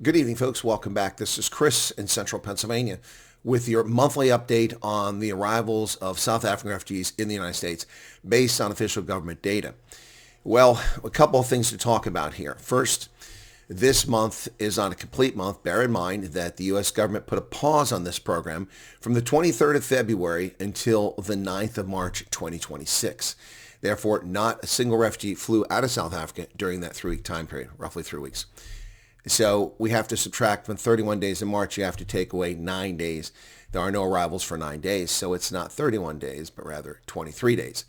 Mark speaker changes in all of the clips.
Speaker 1: Good evening, folks. Welcome back. This is Chris in Central Pennsylvania with your monthly update on the arrivals of South African refugees in the United States based on official government data. Well, a couple of things to talk about here. First, this month is not a complete month. Bear in mind that the U.S. government put a pause on this program from the 23rd of February until the 9th of March 2026. Therefore, not a single refugee flew out of South Africa during that 3-week time period, roughly 3 weeks. So we have to subtract from 31 days in March, you have to take away 9 days. There are no arrivals for 9 days, so it's not 31 days, but rather 23 days.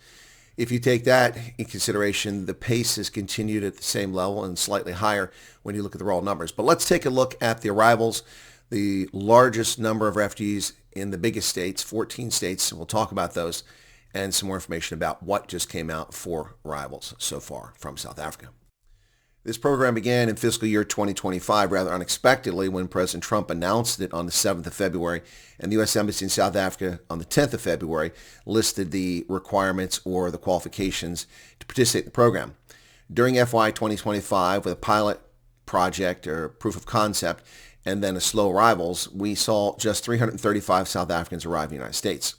Speaker 1: If you take that in consideration, the pace has continued at the same level and slightly higher when you look at the raw numbers. But let's take a look at the arrivals, the largest number of refugees in the biggest states, 14 states. We'll talk about those and some more information about what just came out for arrivals so far from South Africa. This program began in fiscal year 2025 rather unexpectedly when President Trump announced it on the 7th of February, and the U.S. Embassy in South Africa on the 10th of February listed the requirements or the qualifications to participate in the program. During FY 2025, with a pilot project or proof of concept and then a slow arrivals, we saw just 335 South Africans arrive in the United States.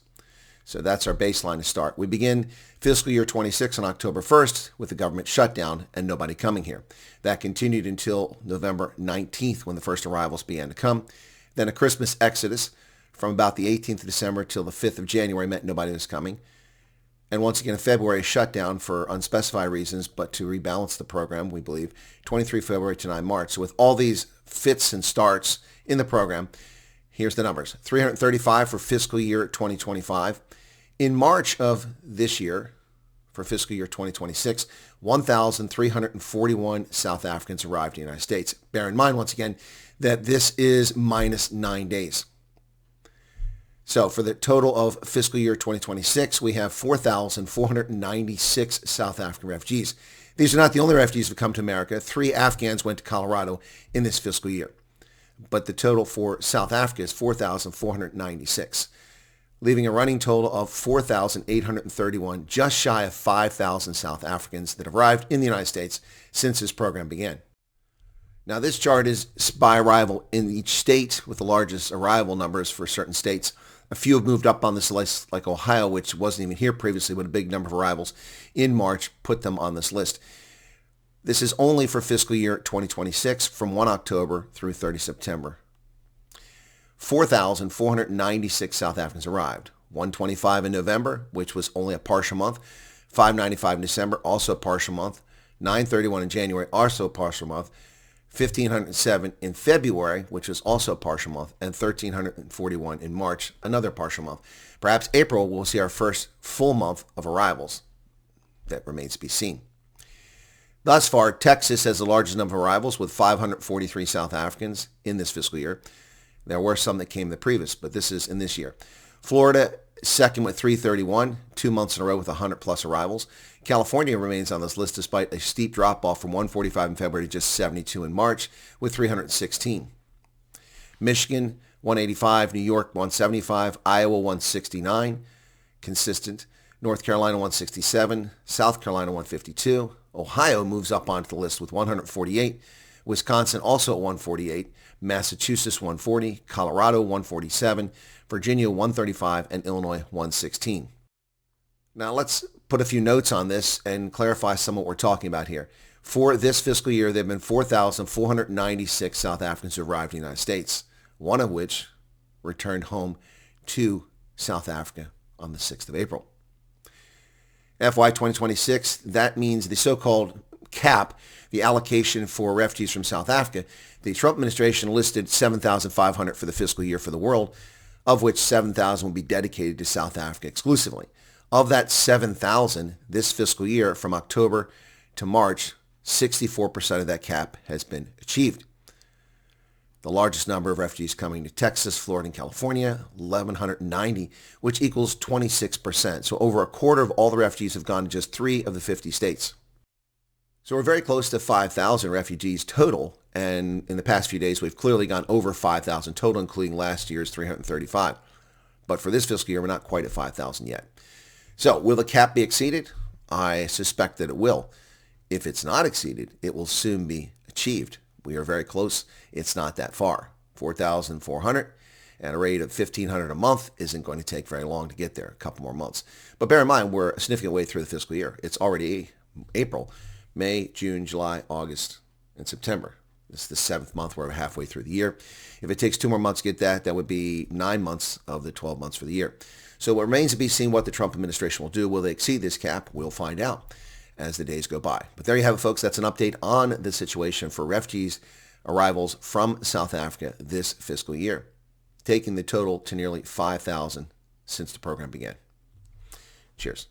Speaker 1: So that's our baseline to start. We begin fiscal year 26 on October 1st with the government shutdown and nobody coming here. That continued until November 19th when the first arrivals began to come. Then a Christmas exodus from about the 18th of December till the 5th of January meant nobody was coming. And once again, in February, a shutdown for unspecified reasons, but to rebalance the program, we believe, 23 February to 9 March. So with all these fits and starts in the program, here's the numbers. 335 for fiscal year 2025. In March of this year, for fiscal year 2026, 1,341 South Africans arrived in the United States. Bear in mind, once again, that this is minus 9 days. So for the total of fiscal year 2026, we have 4,496 South African refugees. These are not the only refugees who have come to America. 3 Afghans went to Colorado in this fiscal year. But the total for South Africa is 4,496. Leaving a running total of 4,831, just shy of 5,000 South Africans that have arrived in the United States since this program began. Now, this chart is by arrival in each state with the largest arrival numbers for certain states. A few have moved up on this list, like Ohio, which wasn't even here previously, but a big number of arrivals in March put them on this list. This is only for fiscal year 2026 from 1 October through 30 September. 4,496 South Africans arrived. 125 in November, which was only a partial month. 595 in December, also a partial month. 931 in January, also a partial month. 1,507 in February, which was also a partial month. And 1,341 in March, another partial month. Perhaps April will see our first full month of arrivals. That remains to be seen. Thus far, Texas has the largest number of arrivals with 543 South Africans in this fiscal year. There were some that came the previous, but this is in this year. Florida, second with 331, 2 months in a row with 100-plus arrivals. California remains on this list despite a steep drop-off from 145 in February to just 72 in March with 316. Michigan, 185. New York, 175. Iowa, 169. Consistent. North Carolina, 167. South Carolina, 152. Ohio moves up onto the list with 148. Wisconsin also at 148. Massachusetts 140, Colorado 147, Virginia 135, and Illinois 116. Now let's put a few notes on this and clarify some of what we're talking about here. For this fiscal year, there have been 4,496 South Africans who arrived in the United States, one of which returned home to South Africa on the 6th of April. FY 2026, that means the so-called cap, the allocation for refugees from South Africa. The Trump administration listed 7,500 for the fiscal year for the world, of which 7,000 will be dedicated to South Africa exclusively. Of that 7,000 this fiscal year from October to March, 64% of that cap has been achieved. The largest number of refugees coming to Texas, Florida, and California, 1,190, which equals 26%. So over a quarter of all the refugees have gone to just 3 of the 50 states. So we're very close to 5,000 refugees total, and in the past few days we've clearly gone over 5,000 total, including last year's 335. But for this fiscal year, we're not quite at 5,000 yet. So will the cap be exceeded? I suspect that it will. If it's not exceeded, it will soon be achieved. We are very close. It's not that far. 4,400 at a rate of 1,500 a month isn't going to take very long to get there, a couple more months. But bear in mind, we're a significant way through the fiscal year. It's already April, May, June, July, August, and September. This is the 7th month. We're halfway through the year. If it takes 2 more months to get that, that would be 9 months of the 12 months for the year. So it remains to be seen what the Trump administration will do. Will they exceed this cap? We'll find out as the days go by. But there you have it, folks. That's an update on the situation for refugees arrivals from South Africa this fiscal year, taking the total to nearly 5,000 since the program began. Cheers.